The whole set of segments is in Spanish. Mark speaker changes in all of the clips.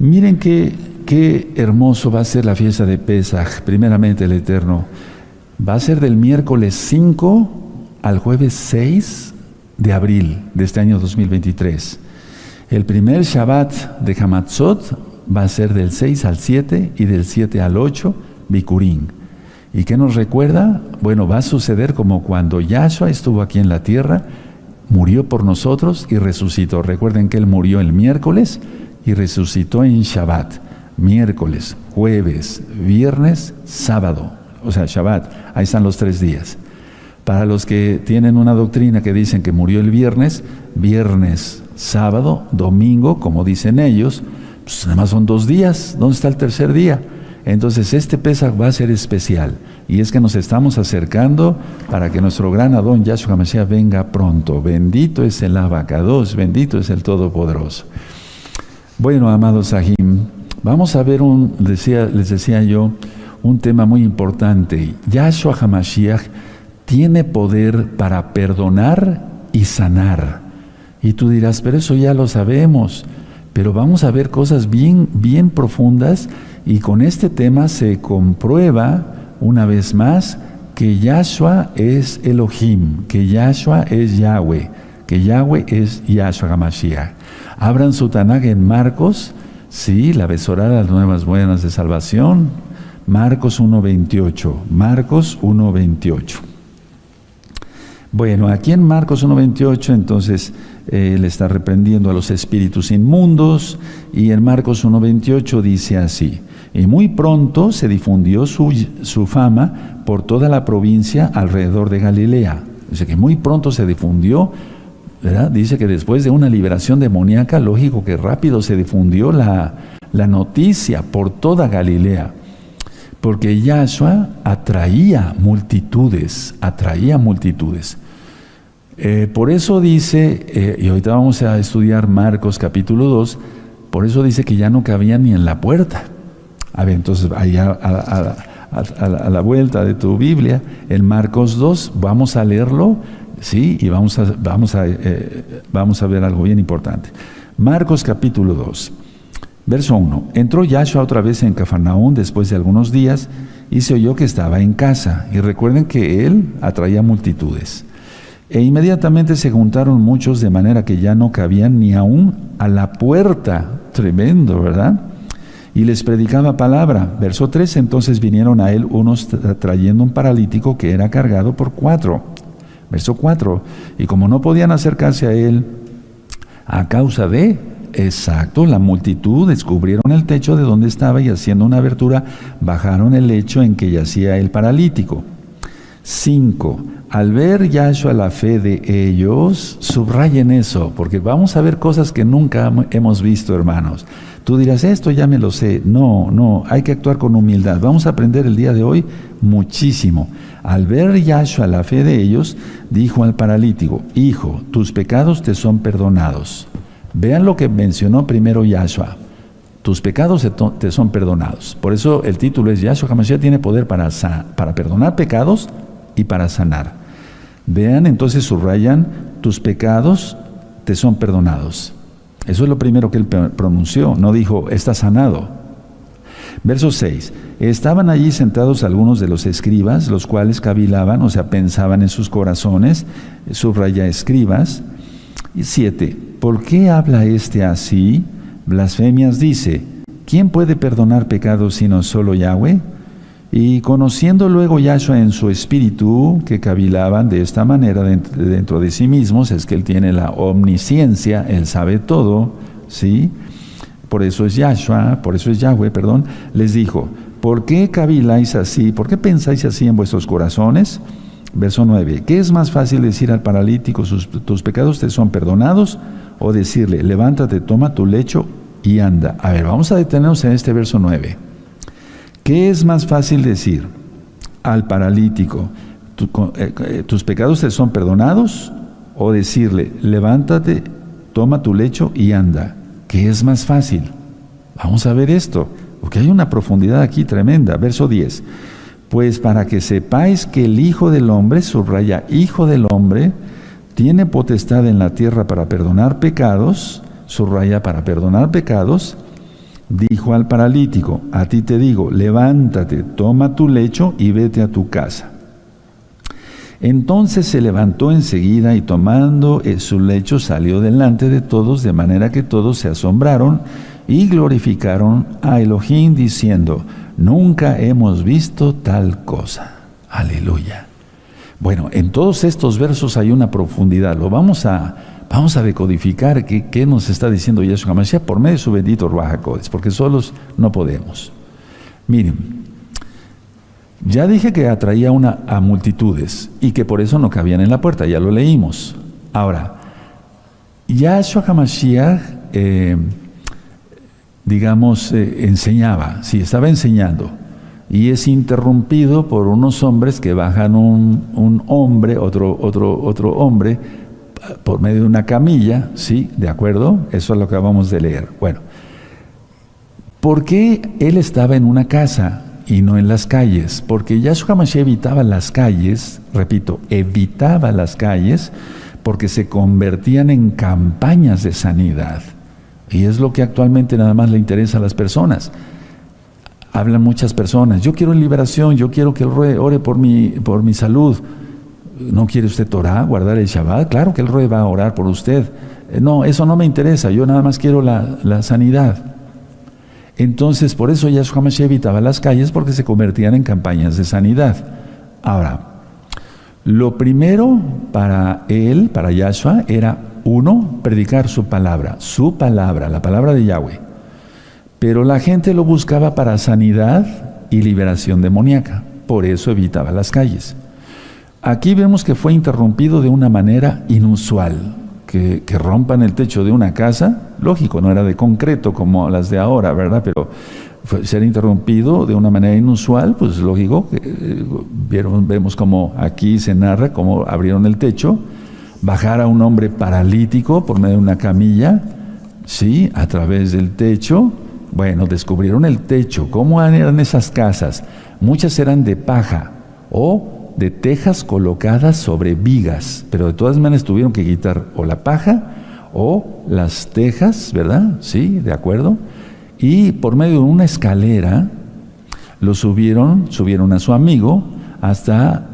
Speaker 1: Miren qué hermoso va a ser la fiesta de Pesaj, primeramente el Eterno. Va a ser del miércoles 5 al jueves 6 de abril de este año 2023. El primer Shabbat de Hamatzot va a ser del 6 al 7 y del 7 al 8, Bikurim. ¿Y qué nos recuerda? Bueno, va a suceder como cuando Yahshua estuvo aquí en la tierra, murió por nosotros y resucitó. Recuerden que Él murió el miércoles y resucitó en Shabbat. Miércoles, jueves, viernes, sábado. O sea, Shabbat. Ahí están los 3 días. Para los que tienen una doctrina que dicen que murió el viernes, sábado, domingo, como dicen ellos, pues nada más son 2 días. ¿Dónde está el tercer día? Entonces este Pesaj va a ser especial, y es que nos estamos acercando para que nuestro gran Adón Yahshua HaMashiach venga pronto. Bendito es el Abacados, bendito es el Todopoderoso. Bueno, amados Sahim, vamos a ver les decía yo, un tema muy importante. Yahshua HaMashiach tiene poder para perdonar y sanar. Y tú dirás, pero eso ya lo sabemos. Pero vamos a ver cosas bien, bien profundas, y con este tema se comprueba una vez más que Yahshua es Elohim, que Yahshua es Yahweh, que Yahweh es Yahshua HaMashiach. Abran su Tanaj en Marcos, sí, la Besorá de las Nuevas Buenas de Salvación, Marcos 1:28, Marcos 1:28. Bueno, aquí en Marcos 1:28, entonces, le está reprendiendo a los espíritus inmundos, y en Marcos 1:28 dice así: y muy pronto se difundió su fama por toda la provincia alrededor de Galilea. Dice que muy pronto se difundió, ¿verdad? Dice que después de una liberación demoníaca, lógico que rápido se difundió la noticia por toda Galilea, porque Yahshua atraía multitudes. Por eso dice, y ahorita vamos a estudiar Marcos capítulo 2, por eso dice que ya no cabía ni en la puerta. A ver, entonces, allá a la vuelta de tu Biblia, en Marcos 2, vamos a leerlo, ¿sí? Y vamos a ver algo bien importante. Marcos capítulo 2, verso 1. Entró Yahshua otra vez en Cafarnaúm después de algunos días, y se oyó que estaba en casa. Y recuerden que él atraía multitudes. E inmediatamente se juntaron muchos, de manera que ya no cabían ni aún a la puerta. Tremendo, ¿verdad? Y les predicaba palabra. Verso 3, entonces vinieron a él unos trayendo un paralítico que era cargado por 4. Verso 4, y como no podían acercarse a él a causa de, la multitud, descubrieron el techo de donde estaba, y haciendo una abertura, bajaron el lecho en que yacía el paralítico. 5. Al ver Yahshua la fe de ellos, subrayen eso, porque vamos a ver cosas que nunca hemos visto, hermanos. Tú dirás, esto ya me lo sé. No, hay que actuar con humildad. Vamos a aprender el día de hoy muchísimo. Al ver Yahshua la fe de ellos, dijo al paralítico: hijo, tus pecados te son perdonados. Vean lo que mencionó primero Yahshua. Tus pecados te son perdonados. Por eso el título es Yahshua HaMashiach tiene poder para perdonar pecados y para sanar. Vean, entonces subrayan, tus pecados te son perdonados. Eso es lo primero que él pronunció, no dijo, está sanado. Verso 6, estaban allí sentados algunos de los escribas, los cuales cavilaban, o sea, pensaban en sus corazones, subraya escribas. Y 7, ¿por qué habla este así? Blasfemias dice, ¿quién puede perdonar pecados sino solo Yahweh? Y conociendo luego Yahshua en su espíritu que cavilaban de esta manera dentro de sí mismos, es que él tiene la omnisciencia, él sabe todo, ¿sí? Por eso es Yahweh, les dijo, ¿por qué caviláis así? ¿Por qué pensáis así en vuestros corazones? Verso 9, ¿qué es más fácil decir al paralítico, tus pecados te son perdonados? O decirle, levántate, toma tu lecho y anda. A ver, vamos a detenernos en este verso 9. ¿Qué es más fácil decir al paralítico, tus pecados te son perdonados? O decirle, levántate, toma tu lecho y anda. ¿Qué es más fácil? Vamos a ver esto, porque hay una profundidad aquí tremenda. Verso 10. Pues para que sepáis que el Hijo del Hombre, subraya, Hijo del Hombre, tiene potestad en la tierra para perdonar pecados, subraya, para perdonar pecados. dijo al paralítico: a ti te digo, levántate, toma tu lecho y vete a tu casa. Entonces se levantó enseguida y tomando su lecho salió delante de todos, de manera que todos se asombraron y glorificaron a Elohim diciendo: nunca hemos visto tal cosa. Aleluya. Bueno, en todos estos versos hay una profundidad. Lo vamos a decodificar qué nos está diciendo Yeshua HaMashiach por medio de su bendito Ruach HaKodesh, porque solos no podemos. Miren, ya dije que atraía a multitudes y que por eso no cabían en la puerta, ya lo leímos. Ahora, Yeshua HaMashiach, enseñaba, sí, estaba enseñando, y es interrumpido por unos hombres que bajan un hombre, otro hombre, por medio de una camilla, ¿sí? ¿De acuerdo? Eso es lo que acabamos de leer. Bueno, ¿por qué él estaba en una casa y no en las calles? Porque Yahshua HaMashiach evitaba las calles, repito, evitaba las calles porque se convertían en campañas de sanidad. Y es lo que actualmente nada más le interesa a las personas. Hablan muchas personas: yo quiero liberación, yo quiero que el Roe ore por mi salud. ¿No quiere usted Torah, guardar el Shabbat? Claro que el Roe va a orar por usted. No, eso no me interesa, yo nada más quiero la sanidad. Entonces, por eso Yahshua HaMashiach evitaba las calles, porque se convertían en campañas de sanidad. Ahora, lo primero para él, para Yahshua, era, uno, predicar su palabra, la palabra de Yahweh. Pero la gente lo buscaba para sanidad y liberación demoníaca, por eso evitaba las calles. Aquí vemos que fue interrumpido de una manera inusual. Que rompan el techo de una casa, lógico, no era de concreto como las de ahora, ¿verdad? Pero ser interrumpido de una manera inusual, pues lógico, vemos como aquí se narra cómo abrieron el techo, bajar a un hombre paralítico por medio de una camilla, sí, a través del techo. Bueno, descubrieron el techo. ¿Cómo eran esas casas? Muchas eran de paja o de tejas colocadas sobre vigas, pero de todas maneras tuvieron que quitar o la paja o las tejas, ¿verdad? Sí, de acuerdo. Y por medio de una escalera lo subieron a su amigo hasta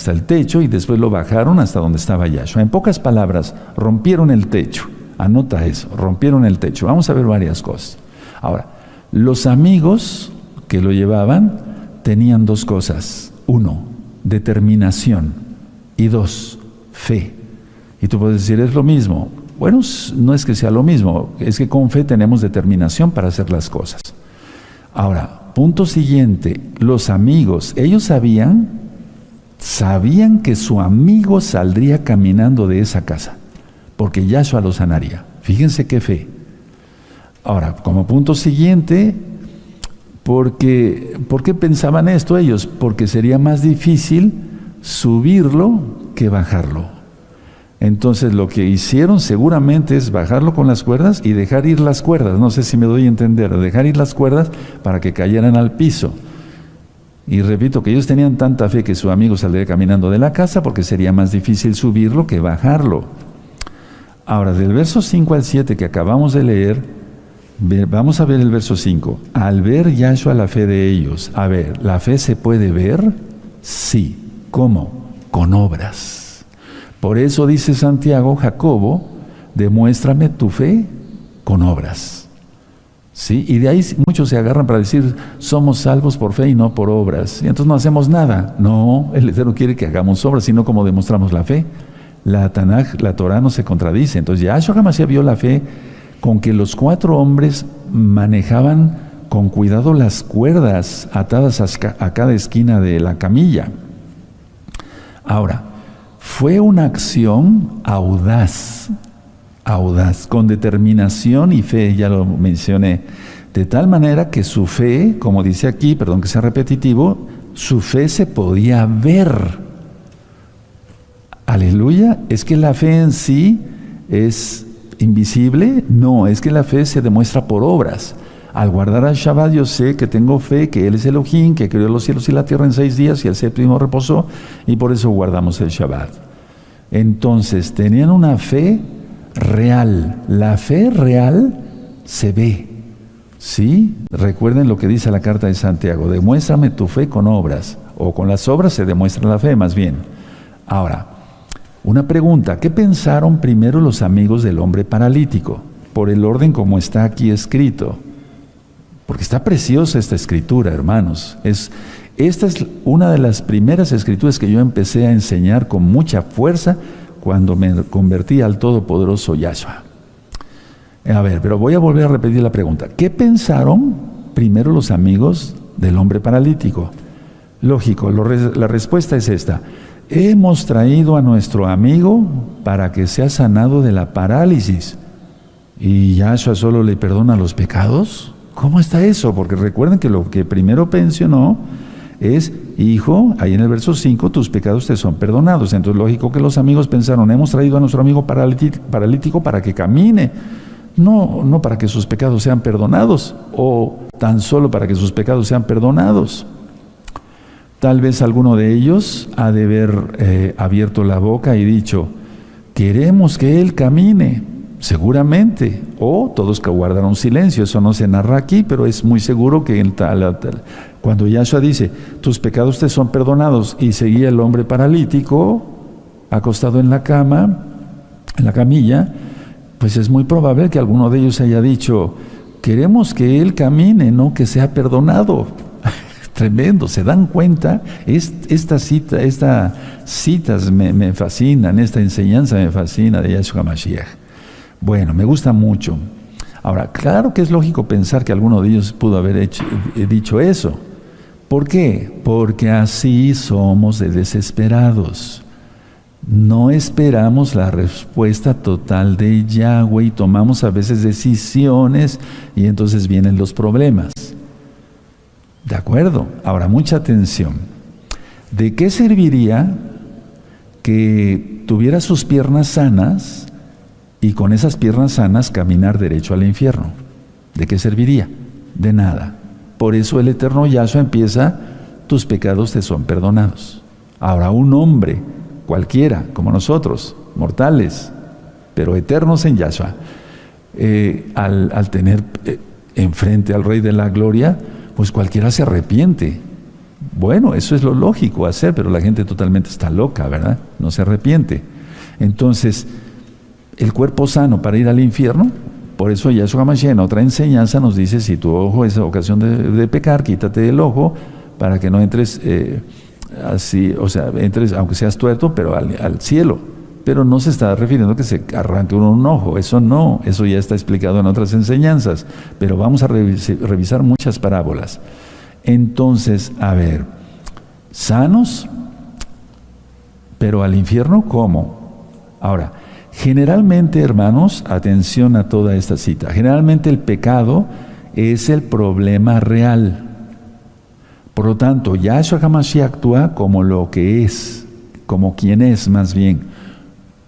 Speaker 1: el techo, y después lo bajaron hasta donde estaba Yahshua. En pocas palabras, rompieron el techo. Anota eso, rompieron el techo. Vamos a ver varias cosas. Ahora, los amigos que lo llevaban tenían dos cosas: uno, determinación, y dos, fe. Y tú puedes decir, es lo mismo. Bueno, no es que sea lo mismo, es que con fe tenemos determinación para hacer las cosas. Ahora, punto siguiente, los amigos, ellos sabían que su amigo saldría caminando de esa casa, porque Yahshua lo sanaría. Fíjense qué fe. Ahora, como punto siguiente, ¿por qué pensaban esto ellos? Porque sería más difícil subirlo que bajarlo. Entonces lo que hicieron seguramente es bajarlo con las cuerdas y dejar ir las cuerdas. No sé si me doy a entender, dejar ir las cuerdas para que cayeran al piso. Y repito que ellos tenían tanta fe que su amigo saldría caminando de la casa, porque sería más difícil subirlo que bajarlo. Ahora, del verso 5 al 7 que acabamos de leer, vamos a ver el verso 5. Al ver Yahshua la fe de ellos. A ver, ¿la fe se puede ver? Sí. ¿Cómo? Con obras. Por eso dice Santiago, Jacobo, demuéstrame tu fe con obras. ¿Sí? Y de ahí muchos se agarran para decir, somos salvos por fe y no por obras. Y entonces no hacemos nada. No, el Eterno quiere que hagamos obras, sino como demostramos la fe. La Tanaj, la Torah no se contradice. Entonces Yahshua HaMashiach vio la fe con que los 4 hombres manejaban con cuidado las cuerdas atadas a cada esquina de la camilla. Ahora, fue una acción audaz, con determinación y fe, ya lo mencioné, de tal manera que su fe, como dice aquí, perdón que sea repetitivo, su fe se podía ver. Aleluya. ¿Es que la fe en sí es invisible? No, es que la fe se demuestra por obras. Al guardar al Shabbat yo sé que tengo fe, que Él es Elohim, que creó los cielos y la tierra en 6 días y el 7º reposó, y por eso guardamos el Shabbat. Entonces, tenían una fe real. La fe real se ve. Sí, recuerden lo que dice la carta de Santiago, demuéstrame tu fe con obras, o con las obras se demuestra la fe más bien. Ahora, una pregunta, ¿qué pensaron primero los amigos del hombre paralítico? Por el orden como está aquí escrito, porque está preciosa esta escritura, hermanos. Esta es una de las primeras escrituras que yo empecé a enseñar con mucha fuerza cuando me convertí al todopoderoso Yahshua. A ver, pero voy a volver a repetir la pregunta. ¿Qué pensaron primero los amigos del hombre paralítico? Lógico, la respuesta es esta. Hemos traído a nuestro amigo para que sea sanado de la parálisis. ¿Y Yahshua solo le perdona los pecados? ¿Cómo está eso? Porque recuerden que lo que primero mencionó es, hijo, ahí en el verso 5, tus pecados te son perdonados. Entonces, lógico que los amigos pensaron, hemos traído a nuestro amigo paralítico para que camine. No para que sus pecados sean perdonados, o tan solo para que sus pecados sean perdonados. Tal vez alguno de ellos ha de haber abierto la boca y dicho, queremos que él camine, seguramente. O todos que guardaron silencio, eso no se narra aquí, pero es muy seguro que cuando Yahshua dice, tus pecados te son perdonados, y seguía el hombre paralítico, acostado en la cama, en la camilla, pues es muy probable que alguno de ellos haya dicho, queremos que él camine, no que sea perdonado. Tremendo, ¿se dan cuenta? Estas citas me fascinan, esta enseñanza me fascina de Yahshua Mashiach. Bueno, me gusta mucho. Ahora, claro que es lógico pensar que alguno de ellos pudo haber dicho eso. ¿Por qué? Porque así somos de desesperados. No esperamos la respuesta total de Yahweh y tomamos a veces decisiones y entonces vienen los problemas. ¿De acuerdo? Ahora, mucha atención. ¿De qué serviría que tuviera sus piernas sanas y con esas piernas sanas caminar derecho al infierno? ¿De qué serviría? De nada. Por eso el eterno Yahshua empieza, tus pecados te son perdonados. Ahora, un hombre cualquiera, como nosotros, mortales, pero eternos en Yahshua, al tener enfrente al Rey de la Gloria, pues cualquiera se arrepiente. Bueno, eso es lo lógico hacer, pero la gente totalmente está loca, ¿verdad? No se arrepiente. Entonces, el cuerpo sano para ir al infierno, por eso Yahshua Mashiach en otra enseñanza nos dice, si tu ojo es ocasión de pecar, quítate el ojo para que no entres así, o sea, entres, aunque seas tuerto, pero al cielo. Pero no se está refiriendo a que se arranque uno un ojo, eso no, eso ya está explicado en otras enseñanzas, pero vamos a revisar muchas parábolas. Entonces, a ver, sanos, pero al infierno, ¿cómo? Ahora, generalmente, hermanos, atención a toda esta cita, generalmente el pecado es el problema real. Por lo tanto, Yahshua HaMashiach actúa como lo que es, como quien es más bien,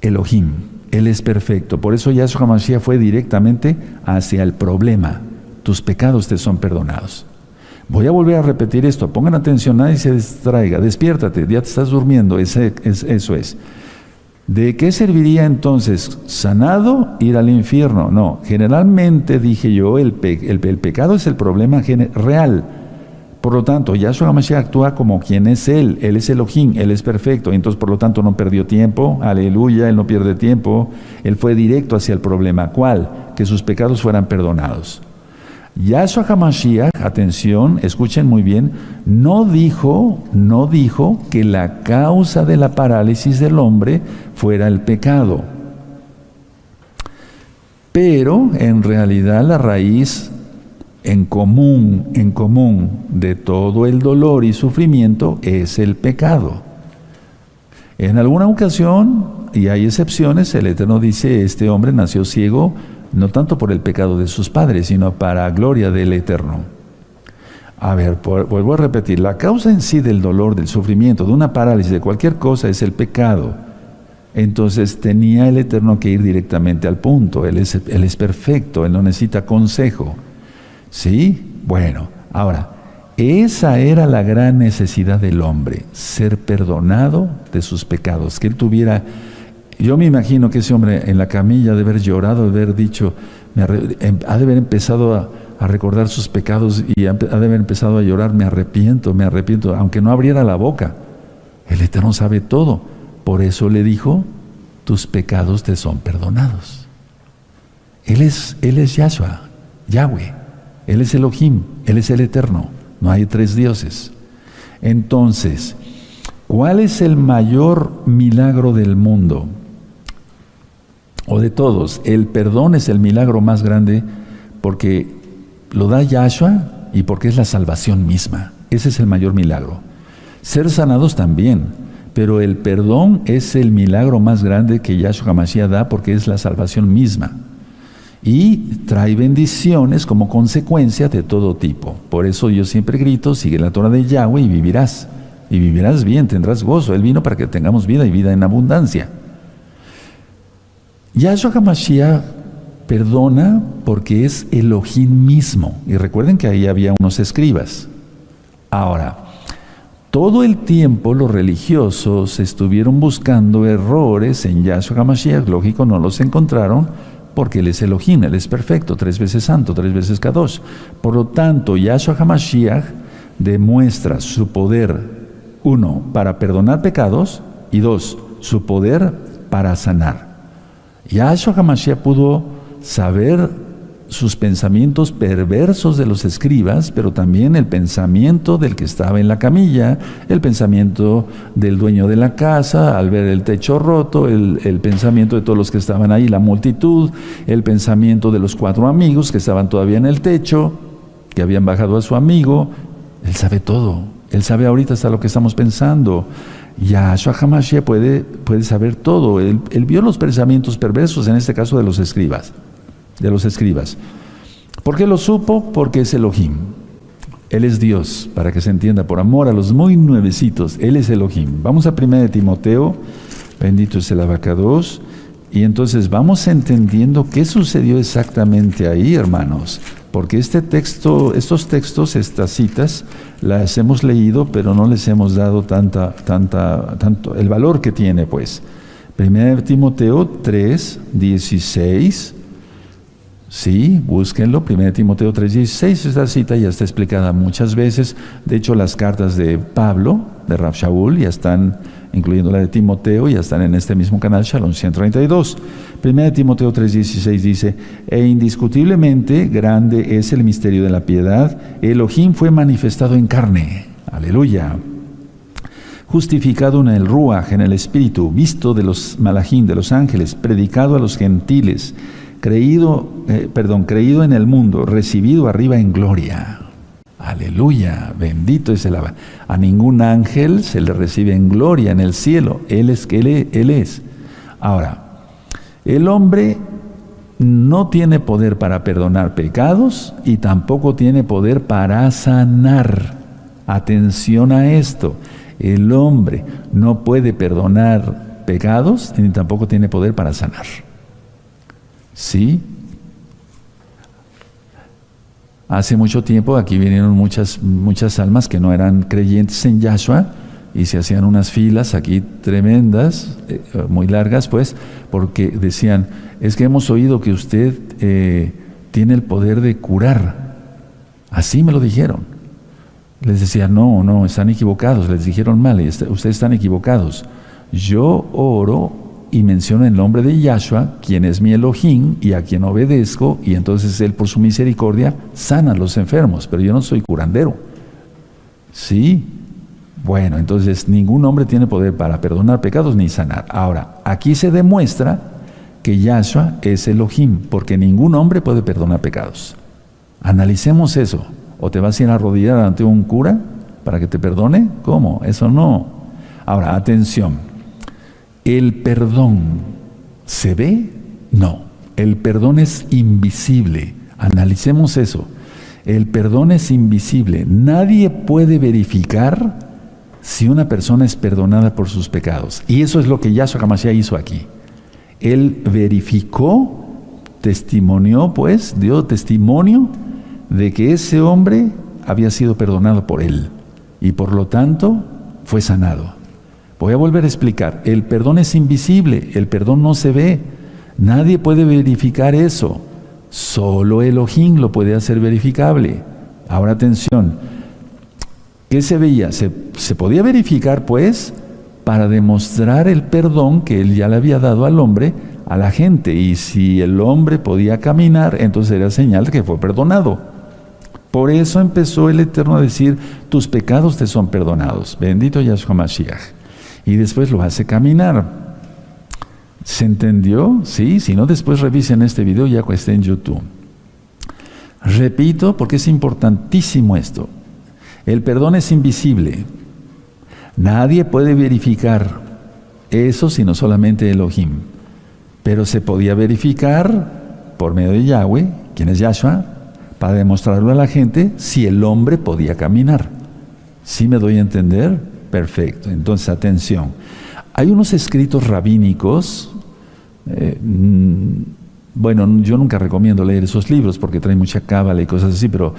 Speaker 1: Elohim. Él es perfecto. Por eso Yahshua HaMashiach fue directamente hacia el problema. Tus pecados te son perdonados. Voy a volver a repetir esto. Pongan atención, nadie se distraiga. Despiértate, ya te estás durmiendo. Eso es. ¿De qué serviría entonces sanado ir al infierno? No, generalmente dije yo, el pecado es el problema real. Por lo tanto, Yahshua HaMashiach actúa como quien es Él es Elohim, Él es perfecto, entonces por lo tanto no perdió tiempo, aleluya, Él no pierde tiempo, Él fue directo hacia el problema, ¿cuál? Que sus pecados fueran perdonados. Yahshua HaMashiach, atención, escuchen muy bien, no dijo que la causa de la parálisis del hombre fuera el pecado, pero en realidad la raíz en común de todo el dolor y sufrimiento es el pecado. En alguna ocasión, y hay excepciones, el Eterno dice, este hombre nació ciego, no tanto por el pecado de sus padres, sino para gloria del Eterno. A ver, vuelvo a repetir, la causa en sí del dolor, del sufrimiento, de una parálisis, de cualquier cosa, es el pecado. Entonces tenía el Eterno que ir directamente al punto. Él es perfecto, Él no necesita consejo. ¿Sí? Bueno, ahora, esa era la gran necesidad del hombre, ser perdonado de sus pecados, que él tuviera. Yo me imagino que ese hombre en la camilla de haber llorado, de haber dicho, ha de haber empezado a recordar sus pecados y ha de haber empezado a llorar, me arrepiento, aunque no abriera la boca. El Eterno sabe todo. Por eso le dijo, tus pecados te son perdonados. Él es Yahshua, Yahweh. Él es Elohim, Él es el Eterno. No hay tres dioses. Entonces, ¿cuál es el mayor milagro del mundo? O de todos. El perdón es el milagro más grande porque lo da Yahshua y porque es la salvación misma. Ese es el mayor milagro. Ser sanados también, pero el perdón es el milagro más grande que Yahshua HaMashiach da porque es la salvación misma. Y trae bendiciones como consecuencia de todo tipo. Por eso yo siempre grito, sigue la Torah de Yahweh y vivirás. Y vivirás bien, tendrás gozo. Él vino para que tengamos vida y vida en abundancia. Yahshua HaMashiach perdona porque es Elohim mismo. Y recuerden que ahí había unos escribas. Ahora, todo el tiempo los religiosos estuvieron buscando errores en Yahshua HaMashiach. Lógico, no los encontraron porque Él es Elohim, Él es perfecto, 3 veces santo, 3 veces Kadosh. Por lo tanto, Yahshua HaMashiach demuestra su poder, 1, para perdonar pecados, y 2, su poder para sanar. Yahshua HaMashiach pudo saber sus pensamientos perversos de los escribas, pero también el pensamiento del que estaba en la camilla, el pensamiento del dueño de la casa al ver el techo roto, el pensamiento de todos los que estaban ahí, la multitud, el pensamiento de los 4 amigos que estaban todavía en el techo, que habían bajado a su amigo. Él sabe todo. Él sabe ahorita hasta lo que estamos pensando. Yahshua HaMashiach puede saber todo. Él vio los pensamientos perversos, en este caso de los escribas. ¿Por qué lo supo? Porque es Elohim. Él es Dios, para que se entienda, por amor a los muy nuevecitos. Él es Elohim. Vamos a 1 Timoteo, bendito es el Abacados, y entonces vamos entendiendo qué sucedió exactamente ahí, hermanos. Porque estos textos, estas citas, las hemos leído, pero no les hemos dado tanto el valor que tiene, pues. 1 Timoteo 3, 16. Sí, búsquenlo, 1 Timoteo 3:16, esta cita ya está explicada muchas veces. De hecho, las cartas de Pablo, de Rav Shaul, ya están, incluyendo la de Timoteo, ya están en este mismo canal, Shalom 132. 1 Timoteo 3:16 dice, e indiscutiblemente grande es el misterio de la piedad, Elohim fue manifestado en carne, aleluya, justificado en el Ruach, en el Espíritu, visto de los malachim, de los ángeles, predicado a los gentiles, creído en el mundo, recibido arriba en gloria. Aleluya, bendito es el Abba. A ningún ángel se le recibe en gloria en el cielo. Él es. Ahora, el hombre no tiene poder para perdonar pecados y tampoco tiene poder para sanar. Atención a esto. El hombre no puede perdonar pecados ni tampoco tiene poder para sanar. ¿Sí? Hace mucho tiempo aquí vinieron muchas almas que no eran creyentes en Yahshua y se hacían unas filas aquí tremendas, muy largas pues, porque decían, es que hemos oído que usted tiene el poder de curar. Así me lo dijeron. Les decía, no, están equivocados, les dijeron mal, ustedes están equivocados. Yo oro y menciona el nombre de Yahshua, quien es mi Elohim y a quien obedezco, y entonces Él por su misericordia sana a los enfermos, pero yo no soy curandero. ¿Sí? Bueno, entonces ningún hombre tiene poder para perdonar pecados ni sanar. Ahora, aquí se demuestra que Yahshua es Elohim, porque ningún hombre puede perdonar pecados. Analicemos eso. ¿O te vas a ir a arrodillar ante un cura para que te perdone? ¿Cómo? Eso no. Ahora, atención. ¿El perdón se ve? No. El perdón es invisible. Analicemos eso. El perdón es invisible. Nadie puede verificar si una persona es perdonada por sus pecados. Y eso es lo que Yahshua HaMashiach hizo aquí. Él verificó, testimonió, pues, dio testimonio de que ese hombre había sido perdonado por Él. Y por lo tanto, fue sanado. Voy a volver a explicar. El perdón es invisible, el perdón no se ve. Nadie puede verificar eso. Solo Elohim lo puede hacer verificable. Ahora atención, ¿qué se veía? Se podía verificar, pues, para demostrar el perdón que él ya le había dado al hombre, a la gente. Y si el hombre podía caminar, entonces era señal de que fue perdonado. Por eso empezó el Eterno a decir, tus pecados te son perdonados. Bendito Yahshua Mashiach. Y después lo hace caminar. ¿Se entendió? Sí, si no, después revisen este video ya que está en YouTube. Repito, porque es importantísimo esto. El perdón es invisible. Nadie puede verificar eso sino solamente Elohim. Pero se podía verificar por medio de Yahweh, quien es Yahshua, para demostrarlo a la gente si el hombre podía caminar. ¿Sí me doy a entender? Perfecto. Entonces, atención. Hay unos escritos rabínicos, bueno, yo nunca recomiendo leer esos libros porque traen mucha cábala y cosas así, pero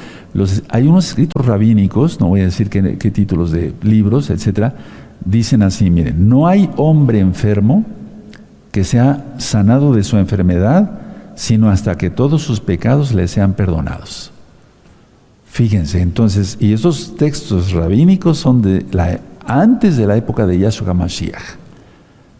Speaker 1: hay unos escritos rabínicos, no voy a decir qué títulos de libros, etcétera, dicen así, miren, no hay hombre enfermo que sea sanado de su enfermedad, sino hasta que todos sus pecados le sean perdonados. Fíjense, entonces, y esos textos rabínicos son antes de la época de Yahshua Mashiach.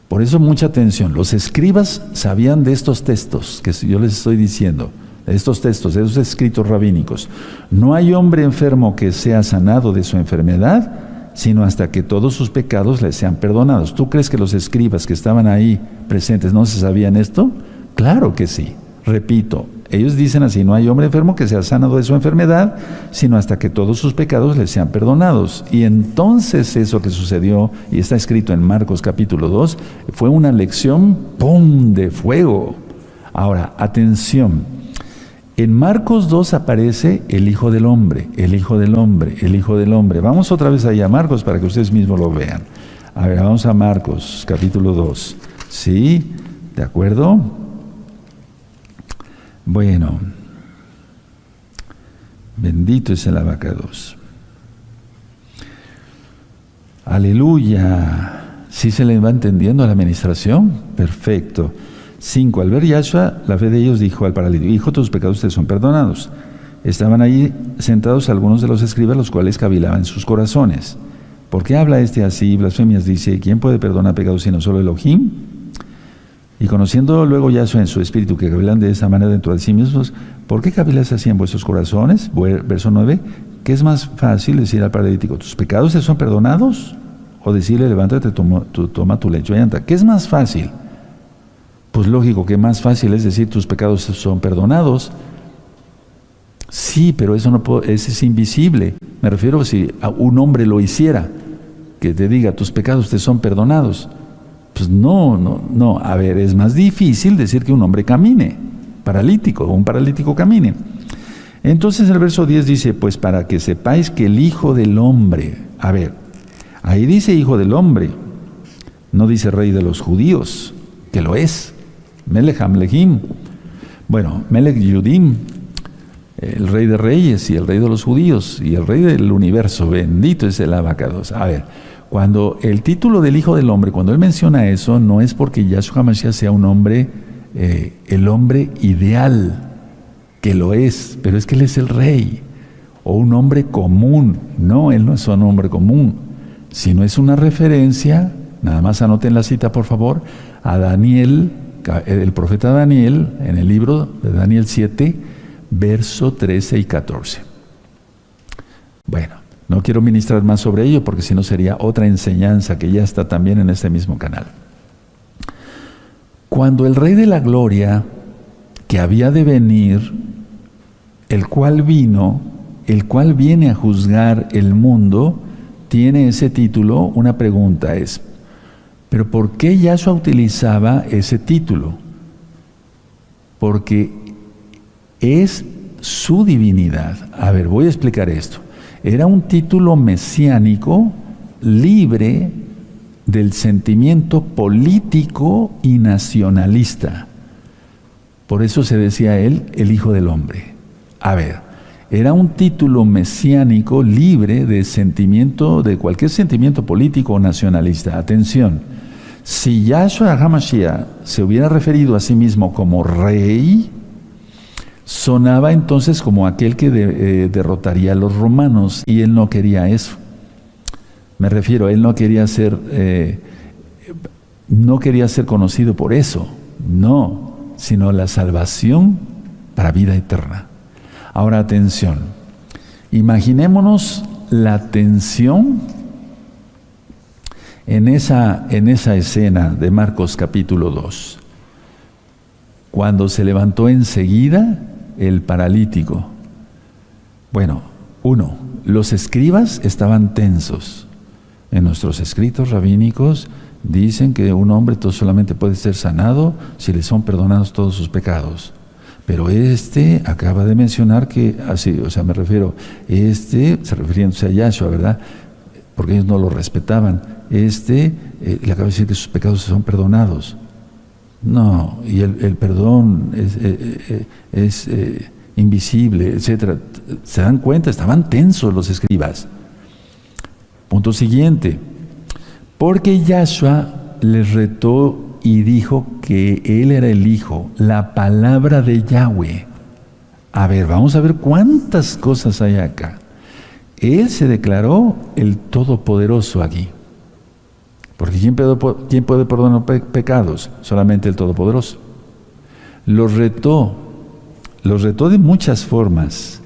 Speaker 1: Por eso mucha atención, los escribas sabían de estos textos que yo les estoy diciendo, de estos textos, de esos escritos rabínicos. No hay hombre enfermo que sea sanado de su enfermedad, sino hasta que todos sus pecados le sean perdonados. ¿Tú crees que los escribas que estaban ahí presentes no se sabían esto? Claro que sí. Repito, ellos dicen así, no hay hombre enfermo que sea sanado de su enfermedad, sino hasta que todos sus pecados le sean perdonados. Y entonces eso que sucedió, y está escrito en Marcos capítulo 2, fue una lección, ¡pum!, de fuego. Ahora, atención, en Marcos 2 aparece el Hijo del Hombre, el Hijo del Hombre, el Hijo del Hombre. Vamos otra vez allá a Marcos para que ustedes mismos lo vean. A ver, vamos a Marcos capítulo 2. ¿Sí? ¿De acuerdo? Bueno, bendito es el abacados. Aleluya. ¿Sí se le va entendiendo a la administración? Perfecto. 5. Al ver Yahshua, la fe de ellos dijo al paralítico, hijo, tus pecados te son perdonados. Estaban allí sentados algunos de los escribas, los cuales cavilaban en sus corazones. ¿Por qué habla este así? Blasfemias dice, ¿quién puede perdonar pecados sino solo Elohim? Y conociendo luego Yahshua en su espíritu que cavilan de esa manera dentro de sí mismos, ¿por qué cavilas así en vuestros corazones? Verso 9, ¿qué es más fácil decir al paralítico, tus pecados te son perdonados? O decirle, levántate, toma tu lecho y anda. ¿Qué es más fácil? Pues lógico que más fácil es decir, tus pecados son perdonados. Sí, pero eso es invisible. Me refiero si a un hombre lo hiciera, que te diga, tus pecados te son perdonados. Pues no. A ver, es más difícil decir que un hombre camine, paralítico, o un paralítico camine. Entonces el verso 10 dice, pues para que sepáis que el Hijo del Hombre, a ver, ahí dice Hijo del Hombre, no dice Rey de los Judíos, que lo es, Melech Hamlechim, bueno, Melech Yudim, el Rey de Reyes y el Rey de los Judíos y el Rey del Universo, bendito es el abacados. A ver, cuando el título del Hijo del Hombre, cuando él menciona eso, no es porque Yahshua Mashiach sea un hombre, el hombre ideal, que lo es, pero es que él es el Rey, o un hombre común. No, él no es un hombre común, sino es una referencia, nada más anoten la cita por favor, a Daniel, el profeta Daniel, en el libro de Daniel 7, verso 13 y 14. Bueno, no quiero ministrar más sobre ello porque si no sería otra enseñanza que ya está también en este mismo canal. Cuando el Rey de la Gloria, que había de venir, el cual viene a juzgar el mundo, tiene ese título, una pregunta es, ¿pero por qué Yahshua utilizaba ese título? Porque es su divinidad. A ver, voy a explicar esto. Era un título mesiánico libre del sentimiento político y nacionalista. Por eso se decía él, el Hijo del Hombre. A ver, era un título mesiánico libre de sentimiento, de cualquier sentimiento político o nacionalista. Atención, si Yahshua HaMashiach se hubiera referido a sí mismo como rey, Sonaba entonces como aquel que derrotaría a los romanos, y él no quería eso. Me refiero, él no quería ser conocido por eso, no, sino la salvación para vida eterna. Ahora atención, imaginémonos la tensión en esa escena de Marcos capítulo 2, cuando se levantó enseguida el paralítico. Bueno, los escribas estaban tensos. En nuestros escritos rabínicos dicen que un hombre solamente puede ser sanado si le son perdonados todos sus pecados. Pero acaba de mencionar que, así, o sea, me refiero, se refiriéndose a Yahshua, ¿verdad? Porque ellos no lo respetaban. Le acaba de decir que sus pecados son perdonados. No, y el perdón es invisible, etcétera. ¿Se dan cuenta? Estaban tensos los escribas. Punto siguiente. Porque Yahshua les retó y dijo que él era el Hijo, la palabra de Yahweh. A ver, vamos a ver cuántas cosas hay acá. Él se declaró el Todopoderoso aquí. Porque ¿quién puede perdonar pecados? Solamente el Todopoderoso. Los retó de muchas formas.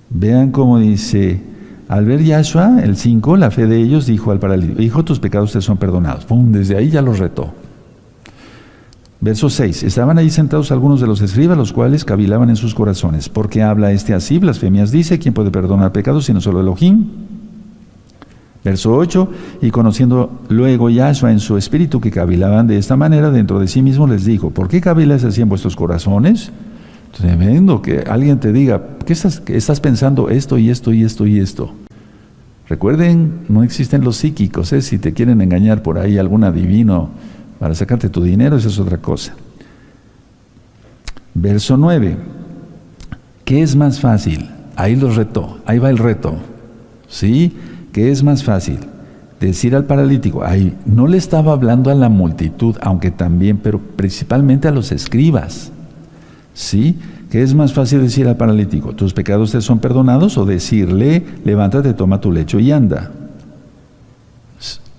Speaker 1: Vean cómo dice, al ver Yahshua, el 5, la fe de ellos dijo al paralítico: Hijo, tus pecados te son perdonados. ¡Pum! Desde ahí ya los retó. Verso 6, estaban ahí sentados algunos de los escribas, los cuales cavilaban en sus corazones. ¿Por qué habla así? Blasfemias dice. ¿Quién puede perdonar pecados sino solo Elohim? Verso 8, y conociendo luego Yahshua en su espíritu que cavilaban de esta manera dentro de sí mismo, les dijo: ¿por qué cavilas así en vuestros corazones? Tremendo que alguien te diga: ¿qué estás pensando esto y esto y esto y esto? Recuerden, no existen los psíquicos, si te quieren engañar por ahí algún adivino para sacarte tu dinero, esa es otra cosa. Verso 9, ¿qué es más fácil? Ahí los retó, ahí va el reto, ¿sí? ¿Qué es más fácil? Decir al paralítico, ahí no le estaba hablando a la multitud, aunque también, pero principalmente a los escribas, ¿sí? ¿Qué es más fácil decir al paralítico? ¿Tus pecados te son perdonados? O decirle: levántate, toma tu lecho y anda.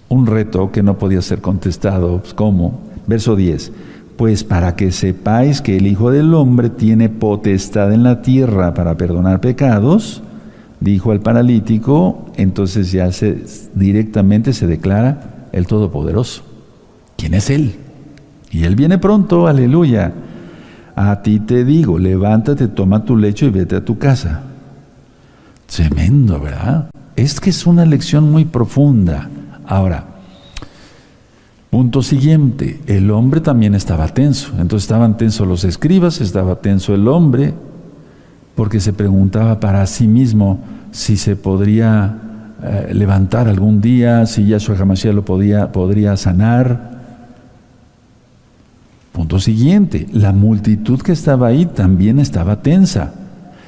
Speaker 1: Un reto que no podía ser contestado. ¿Cómo? Verso 10. Pues para que sepáis que el Hijo del Hombre tiene potestad en la tierra para perdonar pecados, dijo al paralítico. Entonces ya directamente se declara el Todopoderoso. ¿Quién es Él? Y Él viene pronto, aleluya. A ti te digo, levántate, toma tu lecho y vete a tu casa. Tremendo, ¿verdad? Es que es una lección muy profunda. Ahora, punto siguiente, el hombre también estaba tenso. Entonces estaban tensos los escribas, estaba tenso el hombre, porque se preguntaba para sí mismo si se podría levantar algún día, si Yahshua HaMashiach lo podría sanar. Punto siguiente, la multitud que estaba ahí también estaba tensa.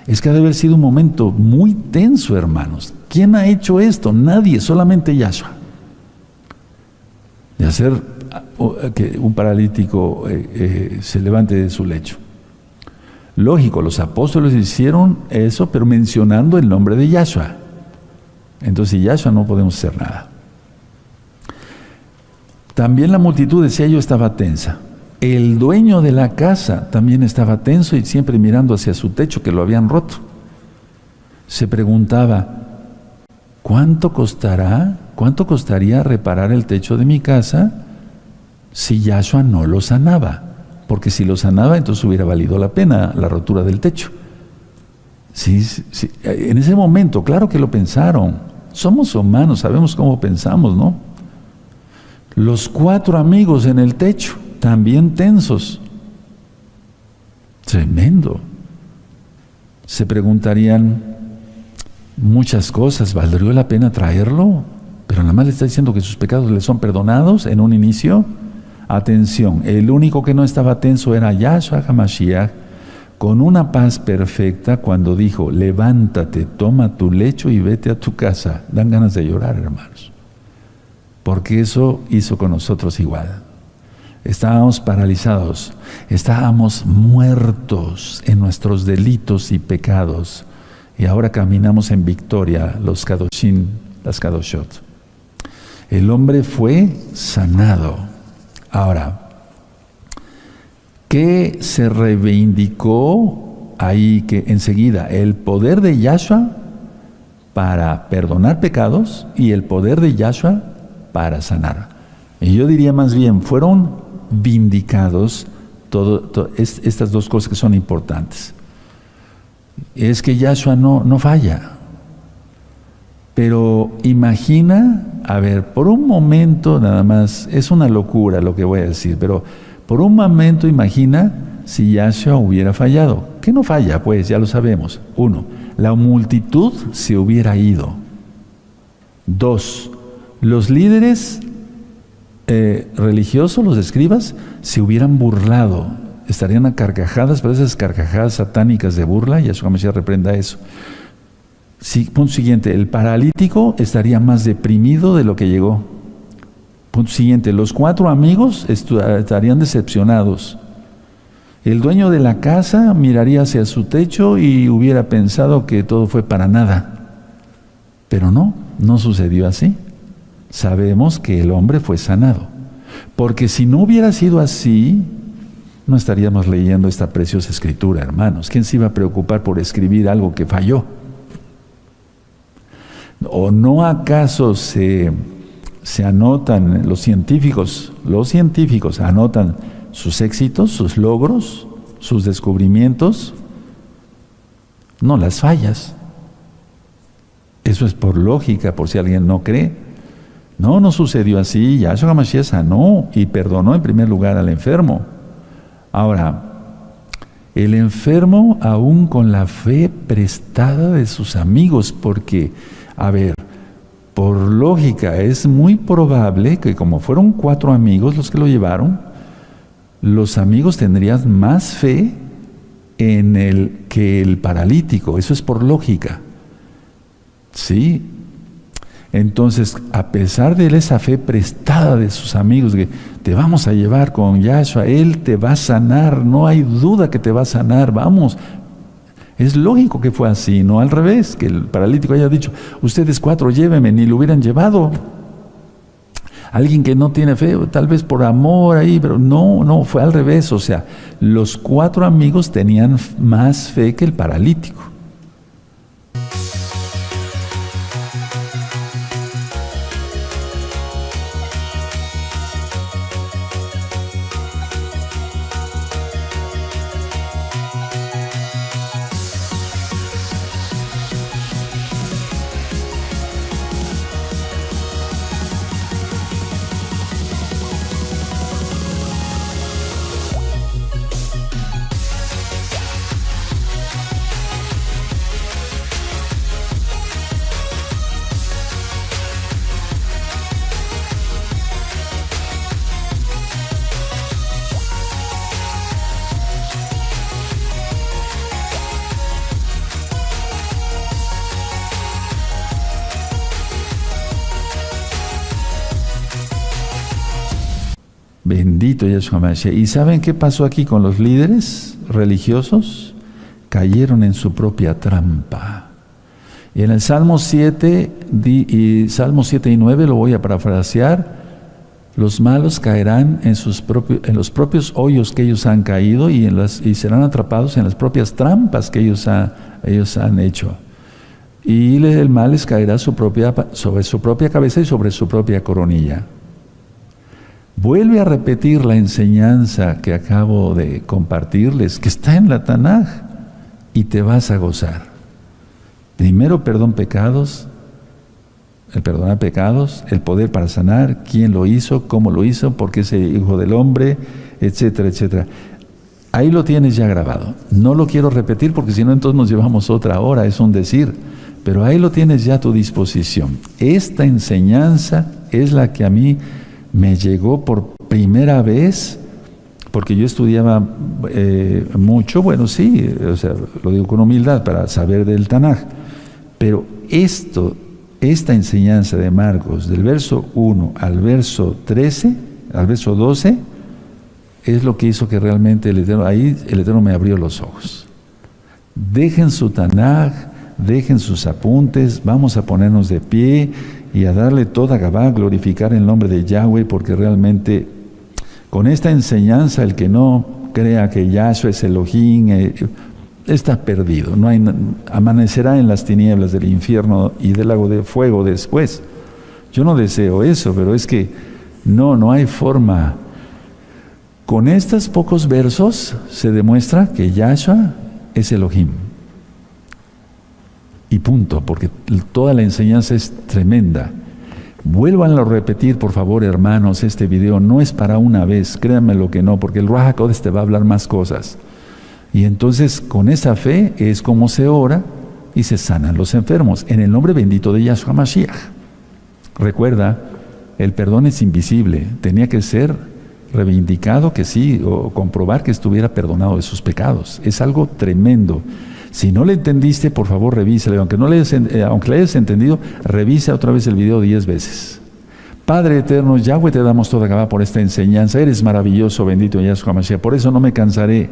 Speaker 1: Es que ha de haber sido un momento muy tenso, hermanos. ¿Quién ha hecho esto? Nadie, solamente Yahshua. De hacer que un paralítico se levante de su lecho. Lógico, los apóstoles hicieron eso, pero mencionando el nombre de Yahshua. Entonces, sin Yahshua no podemos hacer nada. También la multitud, decía yo, estaba tensa. El dueño de la casa también estaba tenso y siempre mirando hacia su techo que lo habían roto. Se preguntaba: ¿cuánto costaría reparar el techo de mi casa si Yahshua no lo sanaba? Porque si lo sanaba, entonces hubiera valido la pena la rotura del techo. Sí, en ese momento, claro que lo pensaron. Somos humanos, sabemos cómo pensamos, ¿no? Los 4 amigos en el techo, también tensos. Tremendo. Se preguntarían muchas cosas. ¿Valdría la pena traerlo? Pero nada más le está diciendo que sus pecados le son perdonados en un inicio. Atención, el único que no estaba tenso era Yahshua HaMashiach, con una paz perfecta cuando dijo: levántate, toma tu lecho y vete a tu casa. Dan ganas de llorar, hermanos, porque eso hizo con nosotros igual. Estábamos paralizados, estábamos muertos en nuestros delitos y pecados. Y ahora caminamos en victoria, los Kadoshim, las Kadoshot. El hombre fue sanado. Ahora, ¿qué se reivindicó ahí que enseguida? El poder de Yahshua para perdonar pecados y el poder de Yahshua para sanar. Y yo diría más bien, fueron vindicados estas dos cosas que son importantes. Es que Yahshua no falla. Pero imagina, a ver, por un momento nada más, es una locura lo que voy a decir, pero por un momento imagina si Yahshua hubiera fallado. ¿Qué no falla? Pues ya lo sabemos. 1, la multitud se hubiera ido. 2, los líderes religiosos, los escribas, se hubieran burlado. Estarían a carcajadas, pero esas carcajadas satánicas de burla, Yahshua Mashiach reprenda eso. Sí, punto siguiente, el paralítico estaría más deprimido de lo que llegó. Punto siguiente, los 4 amigos estarían decepcionados. El dueño de la casa miraría hacia su techo y hubiera pensado que todo fue para nada. Pero no sucedió así. Sabemos que el hombre fue sanado. Porque si no hubiera sido así, no estaríamos leyendo esta preciosa escritura, hermanos. ¿Quién se iba a preocupar por escribir algo que falló? ¿O no acaso se anotan los científicos anotan sus éxitos, sus logros, sus descubrimientos? No las fallas. Eso es por lógica, por si alguien no cree. No sucedió así. Yahshua Mashiach sanó y perdonó en primer lugar al enfermo. Ahora, el enfermo aún con la fe prestada de sus amigos, porque, a ver, por lógica es muy probable que como fueron 4 amigos los que lo llevaron, los amigos tendrían más fe en él que el paralítico. Eso es por lógica. ¿Sí? Entonces, a pesar de esa fe prestada de sus amigos, que te vamos a llevar con Yahshua, Él te va a sanar, no hay duda que te va a sanar, vamos. Es lógico que fue así, no al revés, que el paralítico haya dicho, ustedes 4 llévenme, ni lo hubieran llevado. Alguien que no tiene fe, tal vez por amor ahí, pero no, fue al revés. O sea, los 4 amigos tenían más fe que el paralítico. Bendito Yahshua Mashiach. ¿Y saben qué pasó aquí con los líderes religiosos? Cayeron en su propia trampa. Y en el Salmo 7 y 9 lo voy a parafrasear. Los malos caerán en los propios hoyos que ellos han caído y serán atrapados en las propias trampas que ellos han hecho. Y el mal les caerá sobre su propia cabeza y sobre su propia coronilla. Vuelve a repetir la enseñanza que acabo de compartirles, que está en la Tanaj, y te vas a gozar. Primero, el perdonar pecados, el poder para sanar, quién lo hizo, cómo lo hizo, por qué es el Hijo del Hombre, etcétera, etcétera. Ahí lo tienes ya grabado. No lo quiero repetir porque si no entonces nos llevamos otra hora, es un decir. Pero ahí lo tienes ya a tu disposición. Esta enseñanza es la que a mí me llegó por primera vez, porque yo estudiaba mucho, bueno sí, o sea, lo digo con humildad para saber del Tanaj, pero esta enseñanza de Marcos, del verso 1 al verso 13, al verso 12, es lo que hizo que realmente el Eterno me abrió los ojos. Dejen su Tanaj, dejen sus apuntes, vamos a ponernos de pie y a darle toda Gabá, a glorificar el nombre de Yahweh, porque realmente con esta enseñanza el que no crea que Yahshua es Elohim, está perdido. Amanecerá en las tinieblas del infierno y del lago de fuego después. Yo no deseo eso, pero es que no hay forma. Con estos pocos versos se demuestra que Yahshua es Elohim. Y punto, porque toda la enseñanza es tremenda. Vuélvanlo a repetir, por favor, hermanos, este video no es para una vez, créanme lo que no, porque el Ruach HaKodesh te va a hablar más cosas. Y entonces, con esa fe, es como se ora y se sanan los enfermos, en el nombre bendito de Yahshua Mashiach. Recuerda, el perdón es invisible, tenía que ser reivindicado que sí, o comprobar que estuviera perdonado de sus pecados. Es algo tremendo. Si no le entendiste, por favor revísale, aunque le hayas entendido, revisa otra vez el video 10 veces. Padre eterno, Yahweh, te damos toda Gabá por esta enseñanza. Eres maravilloso, bendito Yahshua Mashiach. Por eso no me cansaré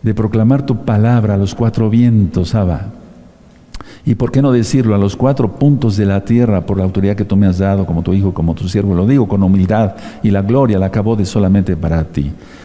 Speaker 1: de proclamar tu palabra a los 4 vientos, Abba. Y por qué no decirlo a los 4 puntos de la tierra, por la autoridad que tú me has dado como tu hijo, como tu siervo. Lo digo con humildad, y la gloria la acabó de solamente para ti.